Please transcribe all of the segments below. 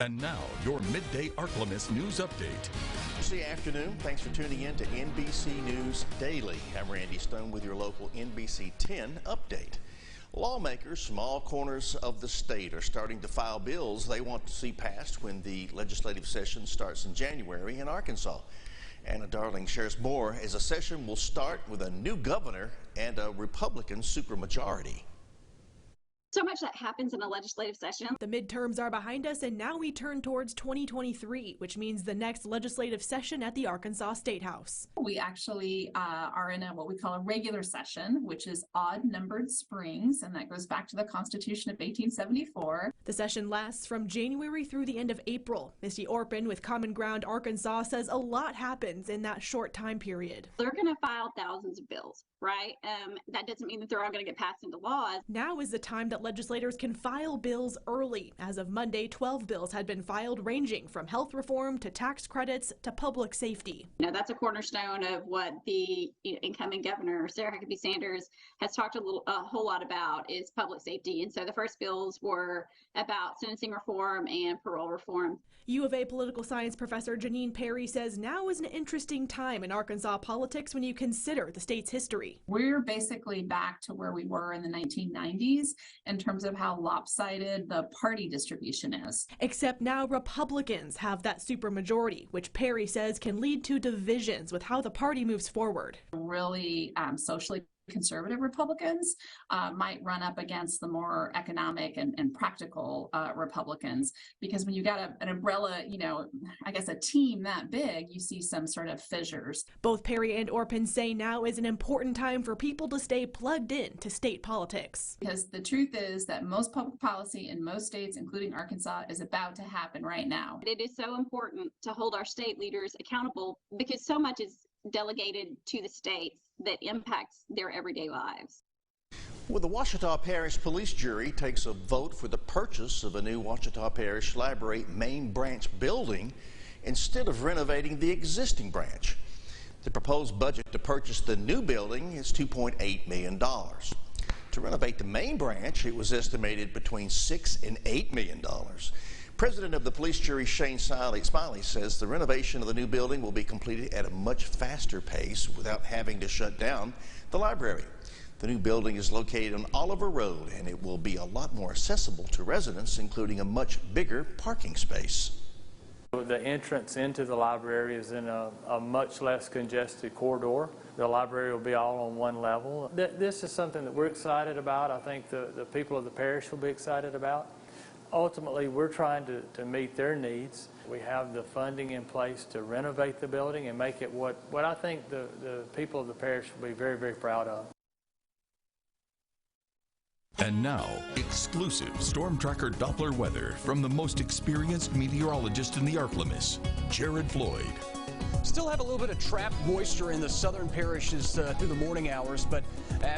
And now, your Midday Ark-La-Miss news update. Tuesday afternoon, thanks for tuning in to NBC News Daily. I'm Randy Stone with your local NBC 10 update. Lawmakers from all corners of the state are starting to file bills they want to see passed when the legislative session starts in January in Arkansas. Anna Darling shares more as the session will start with a new governor and a Republican supermajority. So much that happens in a legislative session. The midterms are behind us, and now we turn towards 2023, which means the next legislative session at the Arkansas State House. We actually are in what we call a regular session, which is odd-numbered springs, and that goes back to the Constitution of 1874. The session lasts from January through the end of April. Misty Orpin with Common Ground Arkansas says a lot happens in that short time period. They're going to file thousands of bills, right? That doesn't mean that they're all going to get passed into laws. Now is the time that legislators can file bills early. As of Monday, 12 bills had been filed, ranging from health reform to tax credits to public safety. You know, that's a cornerstone of what the incoming governor, Sarah Huckabee Sanders, has talked a whole lot about, is public safety. And so the first bills were about sentencing reform and parole reform. U of A political science professor Janine Perry says now is an interesting time in Arkansas politics when you consider the state's history. We're basically back to where we were in the 1990s in terms of how lopsided the party distribution is. Except now Republicans have that supermajority, which Perry says can lead to divisions with how the party moves forward. Really socially conservative Republicans might run up against the more economic and practical Republicans, because when you got an umbrella, I guess a team that big, you see some sort of fissures. Both Perry and Orpin say now is an important time for people to stay plugged in to state politics. Because the truth is that most public policy in most states, including Arkansas, is about to happen right now. It is so important to hold our state leaders accountable because so much is delegated to the states that impacts their everyday lives. Well, the Ouachita Parish Police Jury takes a vote for the purchase of a new Ouachita Parish Library main branch building instead of renovating the existing branch. The proposed budget to purchase the new building is $2.8 million. To renovate the main branch, it was estimated between $6 and $8 million. President of the police jury, Shane Smiley, says the renovation of the new building will be completed at a much faster pace without having to shut down the library. The new building is located on Oliver Road, and it will be a lot more accessible to residents, including a much bigger parking space. The entrance into the library is in a much less congested corridor. The library will be all on one level. This is something that we're excited about. I think the people of the parish will be excited about. Ultimately, we're trying to meet their needs. We have the funding in place to renovate the building and make it what I think the people of the parish will be very, very proud of. And now, exclusive Storm Tracker Doppler weather from the most experienced meteorologist in the Ark-La-Miss, Jared Floyd. Still have a little bit of trapped moisture in the southern parishes through the morning hours, but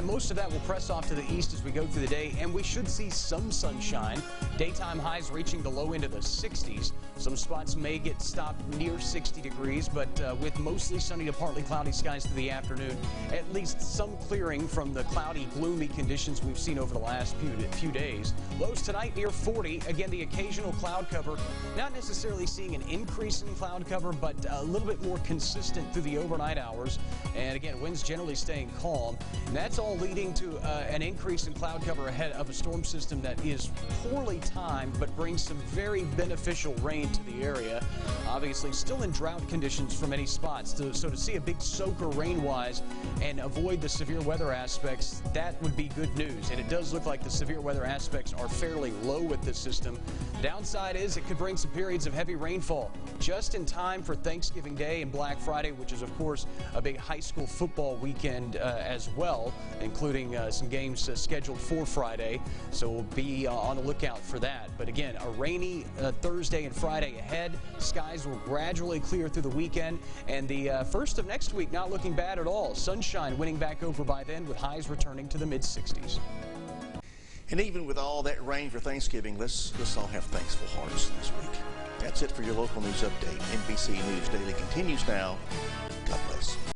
most of that will press off to the east as we go through the day, and we should see some sunshine. Daytime highs reaching the low end of the 60s. Some spots may get stopped near 60 degrees, but with mostly sunny to partly cloudy skies through the afternoon, at least some clearing from the cloudy, gloomy conditions we've seen over the last few days. Lows tonight near 40. Again, the occasional cloud cover. Not necessarily seeing an increase in cloud cover, but a little bit more consistent through the overnight hours. And again, winds generally staying calm. And that's all leading to an increase in cloud cover ahead of a storm system that is poorly timed, but brings some very beneficial rain to the area. Obviously, still in drought conditions for many spots. So to see a big soaker rain-wise and avoid the severe weather aspects, that would be good news. And it does look like the severe weather aspects are fairly low with this system. Downside is it could bring some periods of heavy rainfall just in time for Thanksgiving Day and Black Friday, which is, of course, a big high school football weekend as well, including some games scheduled for Friday. So we'll be on the lookout for that. But again, a rainy Thursday and Friday ahead. Skies will gradually clear through the weekend, and the first of next week not looking bad at all. Sunshine winning back over by then, with highs returning to the mid-60s. And even with all that rain for Thanksgiving, let's all have thankful hearts this week. That's it for your local news update. NBC News Daily continues now. God bless.